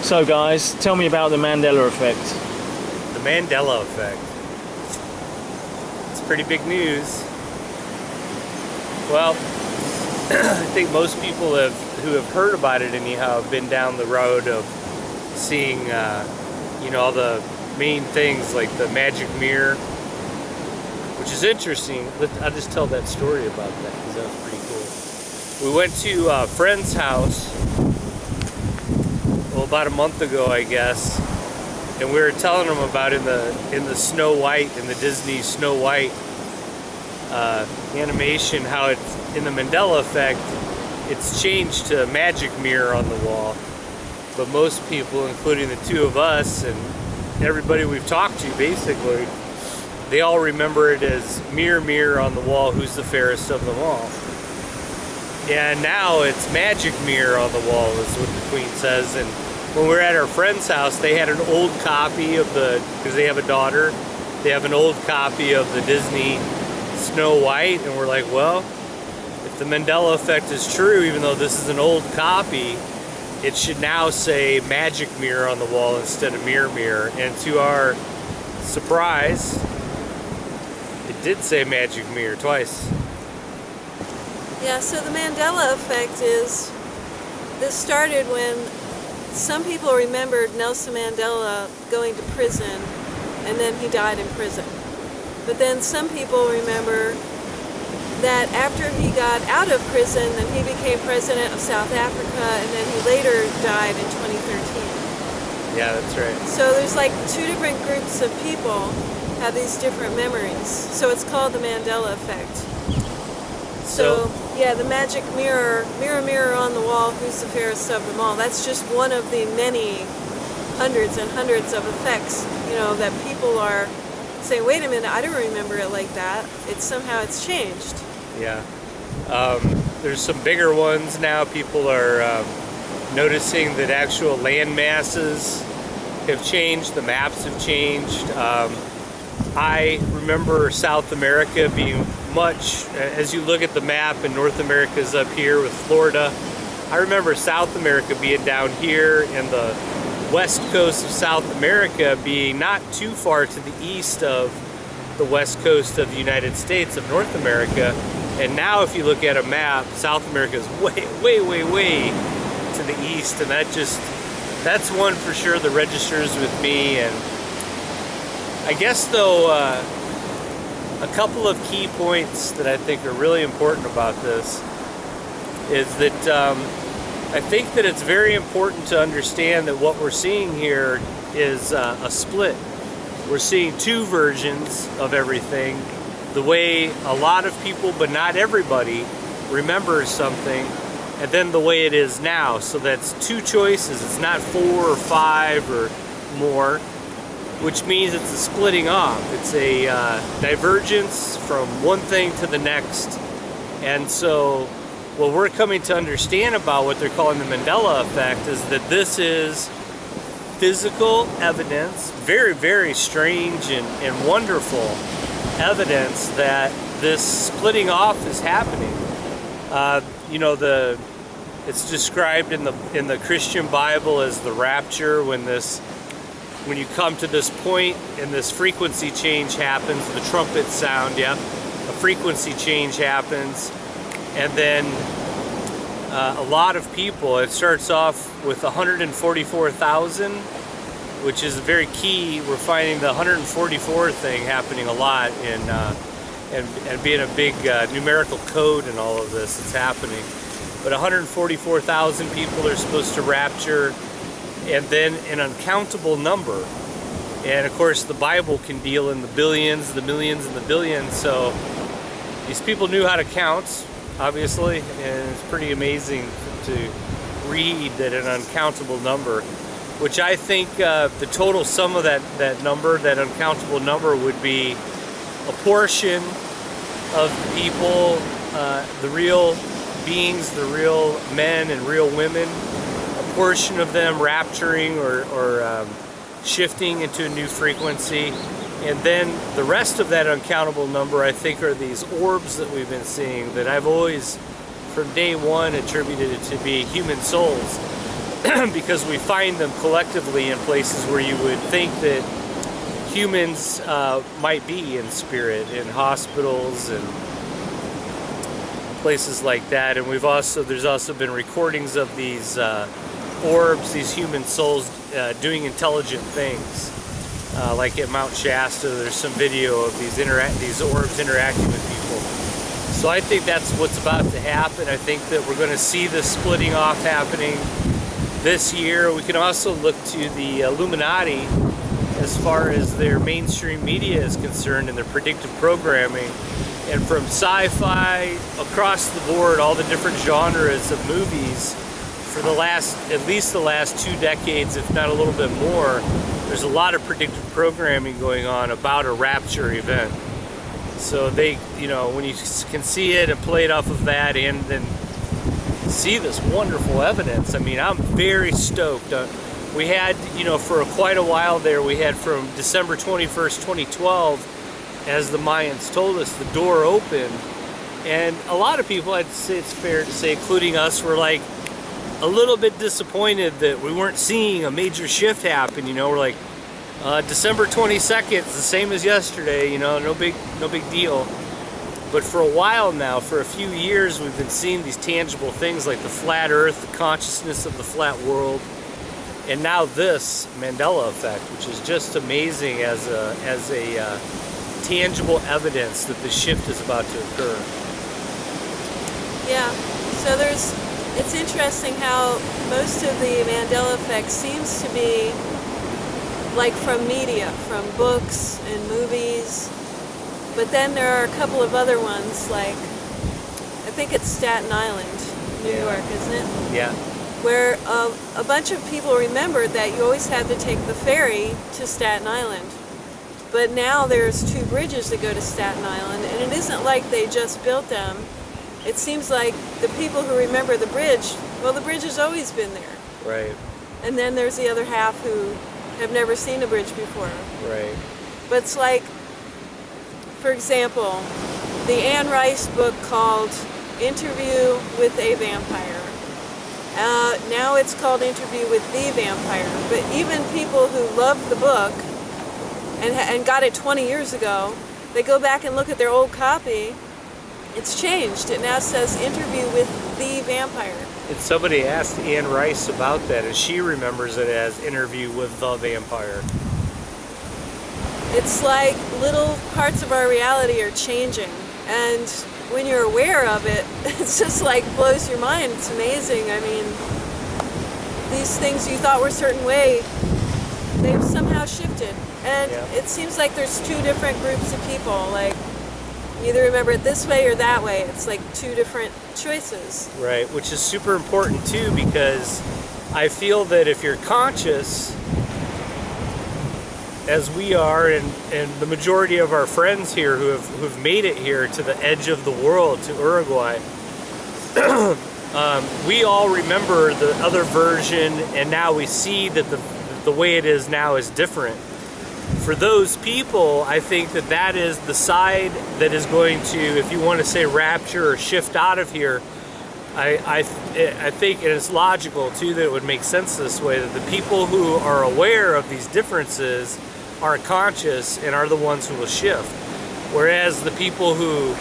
So guys, tell me about the Mandela effect. The Mandela effect. It's pretty big news. Well, I think most people who have heard about it anyhow have been down the road of seeing, all the main things like the magic mirror, which is interesting. I'll just tell that story about that because that was pretty cool. We went to a friend's house, about a month ago, I guess, and we were telling them about in the Snow White, in the Disney Snow White animation, how it's in the Mandela effect. It's changed to a magic mirror on the wall, but most people, including the two of us and everybody we've talked to, basically, they all remember it as mirror, mirror on the wall, who's the fairest of them all. And now it's magic mirror on the wall, is what the Queen says. And when we were at our friend's house, they had an old copy of because they have a daughter, they have an old copy of the Disney Snow White, and we're like, well, if the Mandela effect is true, even though this is an old copy, it should now say magic mirror on the wall instead of mirror, mirror. And to our surprise, it did say magic mirror twice. Yeah, so the Mandela effect is, this started when some people remembered Nelson Mandela going to prison and then he died in prison. But then some people remember that after he got out of prison, then he became president of South Africa, and then he later died in 2013. Yeah, that's right. So there's like two different groups of people have these different memories. So it's called the Mandela effect. So yeah, the magic mirror, mirror, mirror on the wall, who's the fairest of them all. That's just one of the many hundreds and hundreds of effects, that people are saying, wait a minute, I don't remember it like that. It's changed. Yeah. There's some bigger ones now. People are noticing that actual land masses have changed. The maps have changed. I remember South America being much, as you look at the map, and North America's up here with Florida. I remember South America being down here, and the west coast of South America being not too far to the east of the west coast of the United States of North America. And now if you look at a map, South America is way, way, way, way to the east, and that's one for sure that registers with me. And I guess though, a couple of key points that I think are really important about this is that I think that it's very important to understand that what we're seeing here is a split. We're seeing two versions of everything, the way a lot of people, but not everybody, remembers something, and then the way it is now. So that's two choices. It's not 4 or 5 or more, which means it's a splitting off. It's a divergence from one thing to the next. And so what we're coming to understand about what they're calling the Mandela effect is that this is physical evidence, very, very strange and wonderful evidence that this splitting off is happening. It's described in the Christian Bible as the rapture, when you come to this point and this frequency change happens, the trumpet sound, a frequency change happens, and then a lot of people, it starts off with 144,000, which is very key. We're finding the 144 thing happening a lot and being a big numerical code in all of this. It's happening. But 144,000 people are supposed to rapture, and then an uncountable number. And of course the Bible can deal in the billions, the millions, and the billions. So these people knew how to count, obviously, and it's pretty amazing to read that an uncountable number, which I think the total sum of that number, that uncountable number, would be a portion of the people, the real beings, the real men and real women, a portion of them rapturing or shifting into a new frequency. And then the rest of that uncountable number, I think, are these orbs that we've been seeing, that I've always, from day one, attributed it to be human souls. because we find them collectively in places where you would think that humans might be in spirit, in hospitals and places like that. And there's also been recordings of these orbs, these human souls doing intelligent things. Like at Mount Shasta, there's some video of these orbs interacting with people. So I think that's what's about to happen. I think that we're going to see this splitting off happening this year. We can also look to the Illuminati as far as their mainstream media is concerned and their predictive programming. And from sci-fi across the board, all the different genres of movies for at least the last 2 decades, if not a little bit more, there's a lot of predictive programming going on about a rapture event. So they, when you can see it and play it off of that and then see this wonderful evidence, I mean, I'm very stoked. We had, for quite a while there, we had from December 21st, 2012, as the Mayans told us, the door opened. And a lot of people, I'd say it's fair to say, including us, were like a little bit disappointed that we weren't seeing a major shift happen. We're like, December 22nd, it's the same as yesterday, no big deal. But for a while now, for a few years, we've been seeing these tangible things like the flat earth, the consciousness of the flat world, and now this Mandela effect, which is just amazing as a tangible evidence that the shift is about to occur. Yeah, so it's interesting how most of the Mandela effect seems to be like from media, from books and movies. But then there are a couple of other ones, like I think it's Staten Island, New York, isn't it? Yeah. Where a bunch of people remembered that you always had to take the ferry to Staten Island. But now there's 2 bridges that go to Staten Island, and it isn't like they just built them. It seems like the people who remember the bridge, well, the bridge has always been there. Right. And then there's the other half who have never seen a bridge before. Right. But it's like, for example, the Anne Rice book called Interview with a Vampire. Now it's called Interview with the Vampire. But even people who loved the book and got it 20 years ago, they go back and look at their old copy. It's changed. It now says Interview with the Vampire. And somebody asked Anne Rice about that, and she remembers it as Interview with the Vampire. It's like little parts of our reality are changing, and when you're aware of it, it's just like blows your mind. It's amazing. I mean, these things you thought were a certain way, they've somehow shifted. And it seems like there's 2 different groups of people, like you either remember it this way or that way. It's like 2 different choices. Right, which is super important too, because I feel that if you're conscious, as we are, and the majority of our friends here who've made it here to the edge of the world, to Uruguay, we all remember the other version, and now we see that the way it is now is different. For those people, I think that is the side that is going to, if you want to say rapture or shift out of here, I think, and it's logical too, that it would make sense this way, that the people who are aware of these differences are conscious and are the ones who will shift. Whereas the people who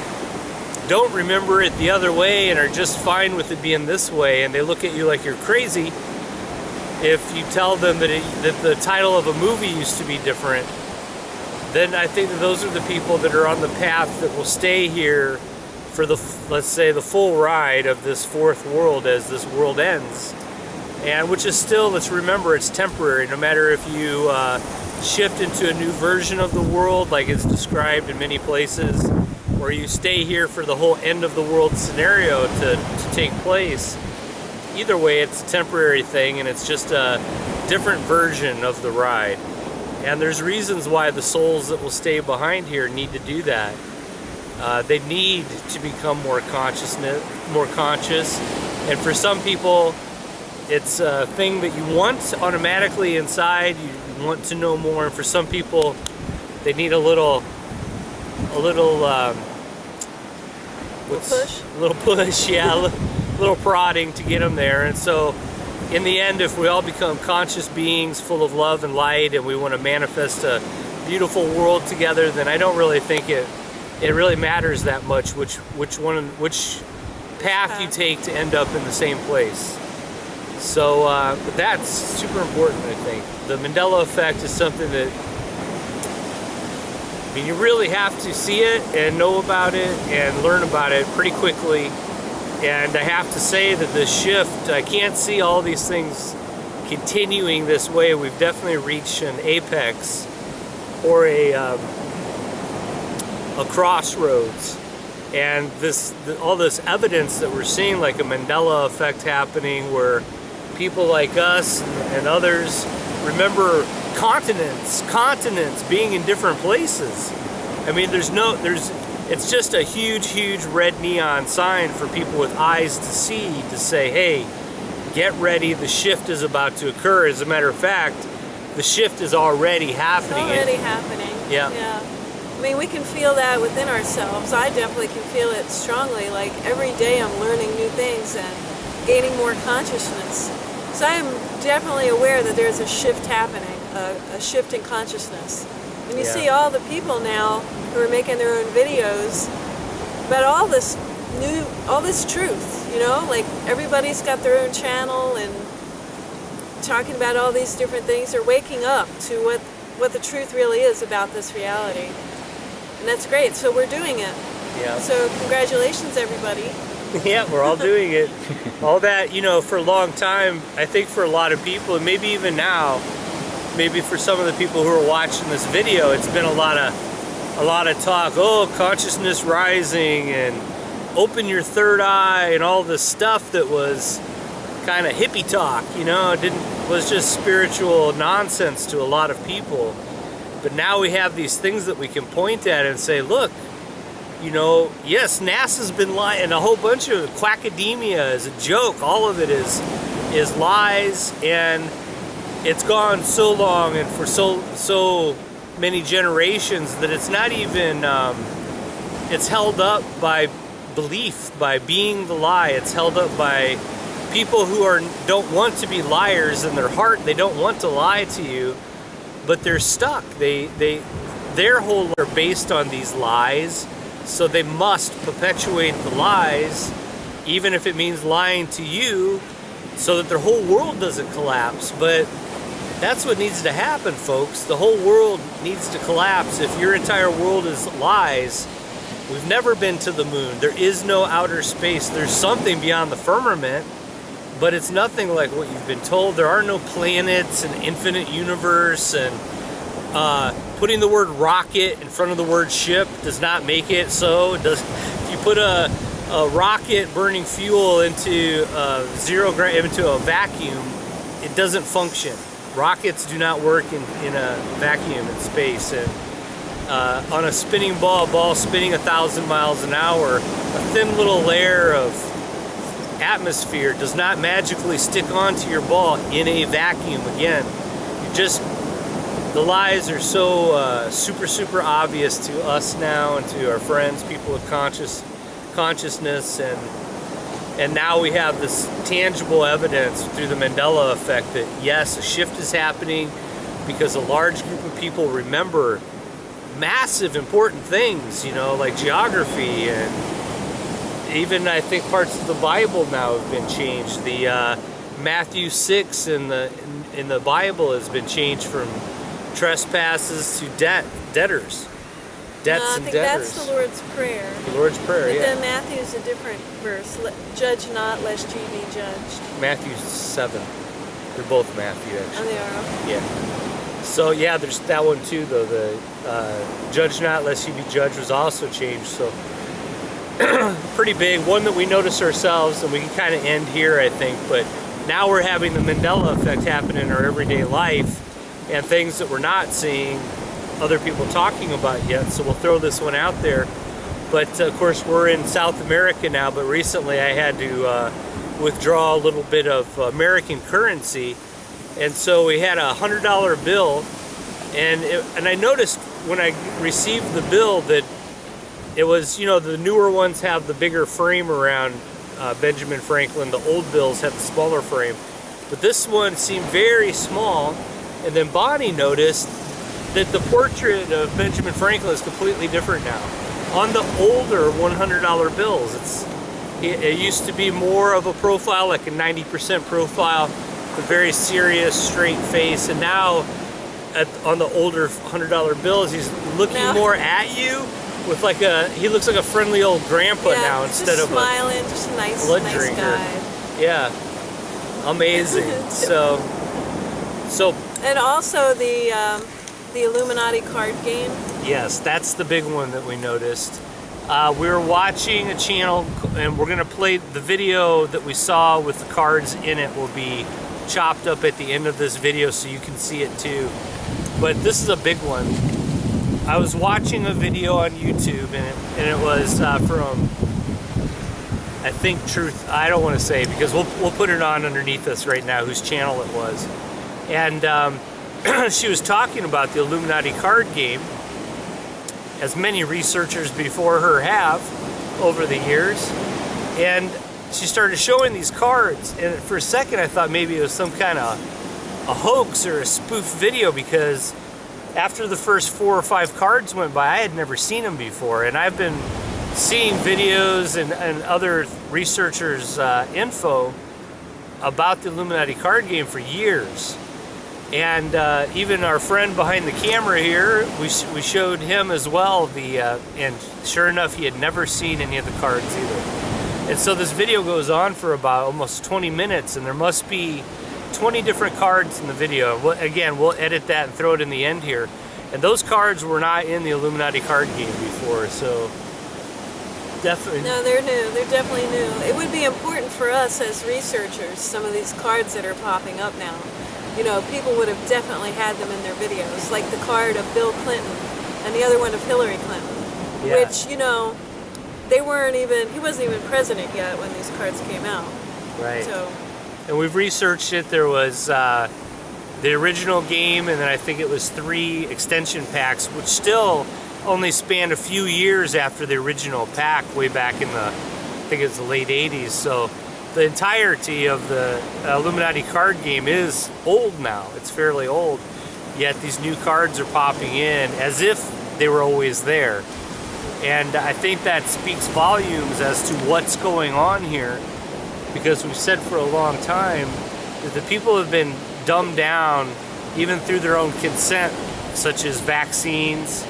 don't remember it the other way and are just fine with it being this way, and they look at you like you're crazy if you tell them that the title of a movie used to be different, then I think that those are the people that are on the path that will stay here for let's say the full ride of this 4th world as this world ends. And which is still, let's remember, it's temporary. No matter if you shift into a new version of the world like it's described in many places, or you stay here for the whole end of the world scenario to take place, either way it's a temporary thing, and it's just a different version of the ride. And there's reasons why the souls that will stay behind here need to do that. They need to become more conscious, and for some people it's a thing that you want automatically inside. You want to know more, and for some people they need a little push, yeah, a little prodding to get them there. And so in the end, if we all become conscious beings full of love and light, and we want to manifest a beautiful world together, then I don't really think it really matters that much which path you take to end up in the same place. So but that's super important, I think. The Mandela effect is something that, I mean, you really have to see it and know about it and learn about it pretty quickly. And I have to say that the shift, I can't see all these things continuing this way. We've definitely reached an apex, or a crossroads. And all this evidence that we're seeing, like a Mandela effect happening, where people like us and others remember continents being in different places. I mean, it's just a huge red neon sign for people with eyes to see, to say, hey, get ready, the shift is about to occur. As a matter of fact, the shift is already happening. It's already happening. Yeah. I mean, we can feel that within ourselves. I definitely can feel it strongly. Like, every day I'm learning new things and gaining more consciousness. So I am definitely aware that there's a shift happening, a shift in consciousness. And you see all the people now who are making their own videos about all this truth, you know? Like, everybody's got their own channel and talking about all these different things. They're waking up to what the truth really is about this reality. And that's great. So we're doing it. Yeah. So congratulations, everybody. Yeah, we're all doing it. All that, you know, for a long time, I think for a lot of people, and maybe even now, maybe for some of the people who are watching this video, it's been a lot of talk, oh, consciousness rising and open your third eye and all this stuff that was kind of hippie talk, you know, was just spiritual nonsense to a lot of people. But now we have these things that we can point at and say, look, you know, yes, NASA's been lying, and a whole bunch of quackademia is a joke. All of it is lies, and it's gone so long and for so many generations that it's not even, it's held up by belief, by being the lie. It's held up by people who don't want to be liars in their heart. They don't want to lie to you, but they're stuck. Their whole life are based on these lies. So they must perpetuate the lies, even if it means lying to you, so that their whole world doesn't collapse. But that's what needs to happen, folks. The whole world needs to collapse. If your entire world is lies, we've never been to the moon. There is no outer space. There's something beyond the firmament, but it's nothing like what you've been told. There are no planets, an infinite universe, and putting the word rocket in front of the word ship does not make it so. If you put a rocket burning fuel into into a vacuum, it doesn't function. Rockets do not work in a vacuum in space. And on a spinning ball spinning 1,000 miles an hour, a thin little layer of atmosphere does not magically stick onto your ball in a vacuum. Again, the lies are so super obvious to us now and to our friends, people with consciousness, and now we have this tangible evidence through the Mandela effect that yes, a shift is happening because a large group of people remember massive important things, you know, like geography, and even I think parts of the Bible now have been changed. The Matthew 6 in the Bible has been changed from trespasses to debtors. Debts no, I and think debtors. that's the Lord's Prayer. The Lord's Prayer, but yeah. then Matthew's a different verse. Judge not, lest ye be judged. Matthew 7. They're both Matthew, Oh, actually. they are? Yeah. So, yeah, there's that one too, though. The judge not, lest ye be judged was also changed. So, pretty big. One that we notice ourselves, and we can kind of end here, I think. But now we're having the Mandela effect happen in our everyday life, and things that we're not seeing other people talking about yet. So we'll throw this one out there. But of course we're in South America now, but recently I had to withdraw a little bit of American currency, and so we had a $100 bill, and I noticed when I received the bill that it was, you know, the newer ones have the bigger frame around Benjamin Franklin. The old bills have the smaller frame. but this one seemed very small. And then Bonnie noticed that the portrait of Benjamin Franklin is completely different now. On the older $100 bills, it used to be more of a profile, like a 90% profile, a very serious, straight face, and now on the older $100 bills, he's looking more at you with like he looks like a friendly old grandpa now instead of smiling, just a nice drinker. guy. Yeah, amazing. so. And also the Illuminati card game. Yes, that's the big one that we noticed. We were watching a channel, and we're gonna play the video that we saw with the cards in it. Will be chopped up at the end of this video so you can see it too. But this is a big one. I was watching a video on YouTube, and it was from, I think, Truth. I don't want to say because we'll put it on underneath us right now whose channel it was. And she was talking about the Illuminati card game, as many researchers before her have over the years. And she started showing these cards, and for a second I thought maybe it was some kind of a hoax or a spoof video, because after the first 4 or 5 cards went by, I had never seen them before. And I've been seeing videos and other researchers' info about the Illuminati card game for years. And even our friend behind the camera here, we showed him as well and sure enough, he had never seen any of the cards either. And so this video goes on for about almost 20 minutes, and there must be 20 different cards in the video. Again, we'll edit that and throw it in the end here. And those cards were not in the Illuminati card game before, so definitely. No, they're new. They're definitely new. It would be important for us as researchers, some of these cards that are popping up now. You know, people would have definitely had them in their videos, like the card of Bill Clinton and the other one of Hillary Clinton, which, you know, he wasn't even president yet when these cards came out. Right. So. And we've researched it. There was the original game, and then I think it was 3 extension packs, which still only spanned a few years after the original pack, way back in I think it was the late 80s. So the entirety of the Illuminati card game is old now. It's fairly old. Yet these new cards are popping in as if they were always there. And I think that speaks volumes as to what's going on here, because we've said for a long time that the people have been dumbed down even through their own consent, such as vaccines,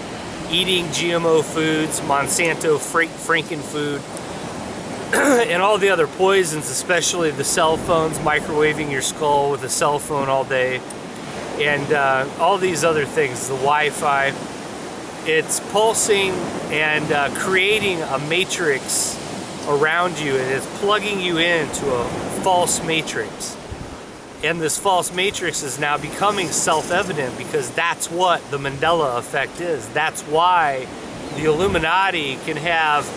eating GMO foods, Monsanto Frankenfood, and all the other poisons, especially the cell phones, microwaving your skull with a cell phone all day, and all these other things, the Wi-Fi. It's pulsing and creating a matrix around you, and it's plugging you into a false matrix. And this false matrix is now becoming self-evident, because that's what the Mandela effect is. That's why the Illuminati can have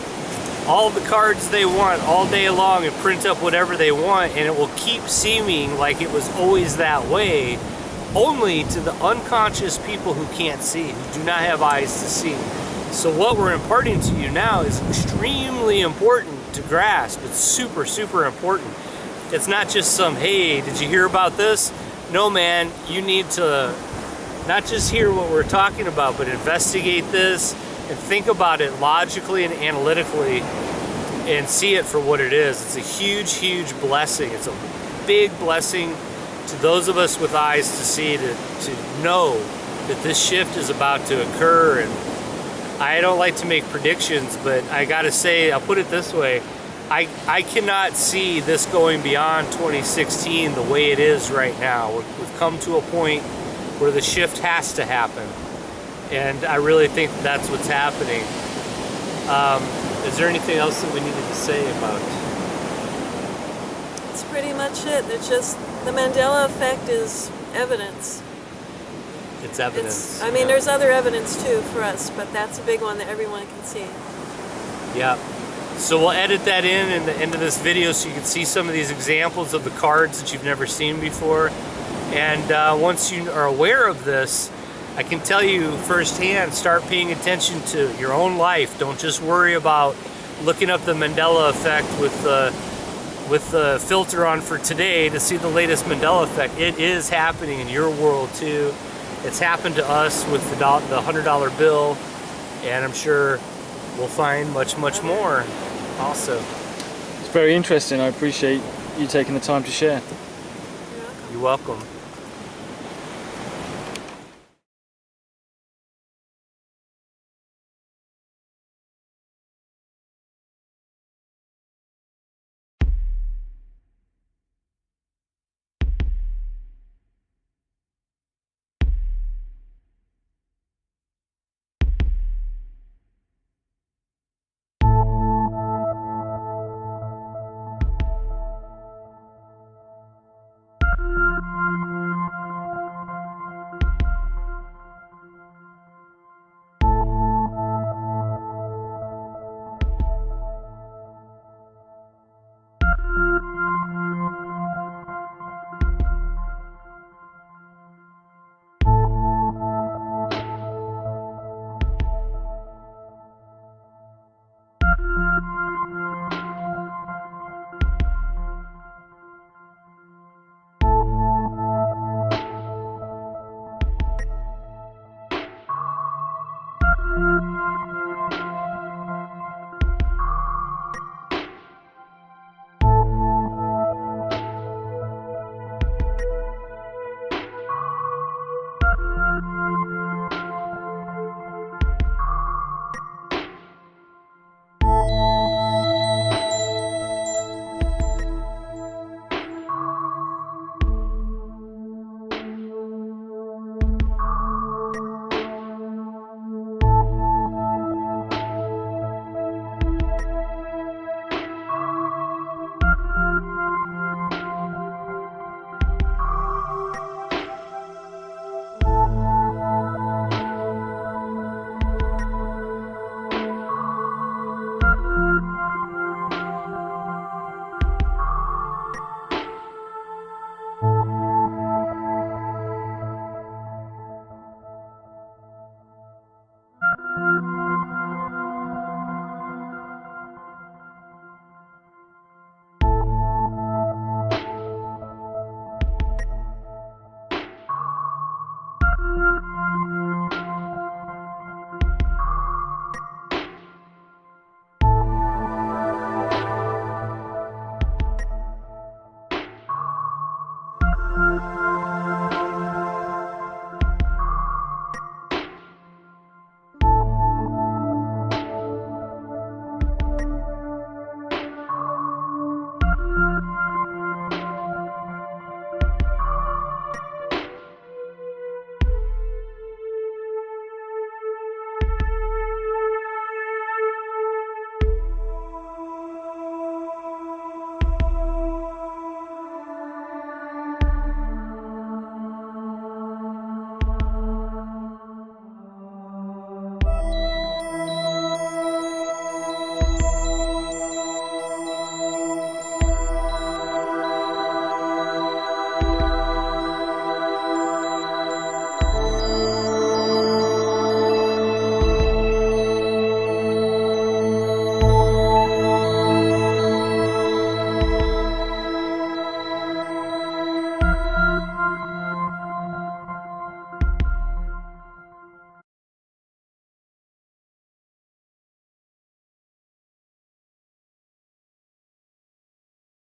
all the cards they want all day long and print up whatever they want, and it will keep seeming like it was always that way, only to the unconscious people who can't see, who do not have eyes to see. So what we're imparting to you now is extremely important to grasp. It's super, super important. It's not just some, hey, did you hear about this? No, man, you need to not just hear what we're talking about, but investigate this and think about it logically and analytically and see it for what it is. It's a huge, huge blessing. It's a big blessing to those of us with eyes to see, to know that this shift is about to occur. And I don't like to make predictions, but I gotta say, I'll put it this way, I cannot see this going beyond 2016 the way it is right now. We've come to a point where the shift has to happen, and I really think that's what's happening. Is there anything else that we needed to say about it? That's pretty much it. It's just the Mandela effect is evidence. It's evidence. I mean, there's other evidence too for us, but that's a big one that everyone can see. Yeah. So we'll edit that in the end of this video so you can see some of these examples of the cards that you've never seen before. And once you are aware of this, I can tell you firsthand, start paying attention to your own life. Don't just worry about looking up the Mandela effect with with the filter on for today to see the latest Mandela effect. It is happening in your world too. It's happened to us with the $100 bill, and I'm sure we'll find much more also. It's very interesting. I appreciate you taking the time to share. You're welcome.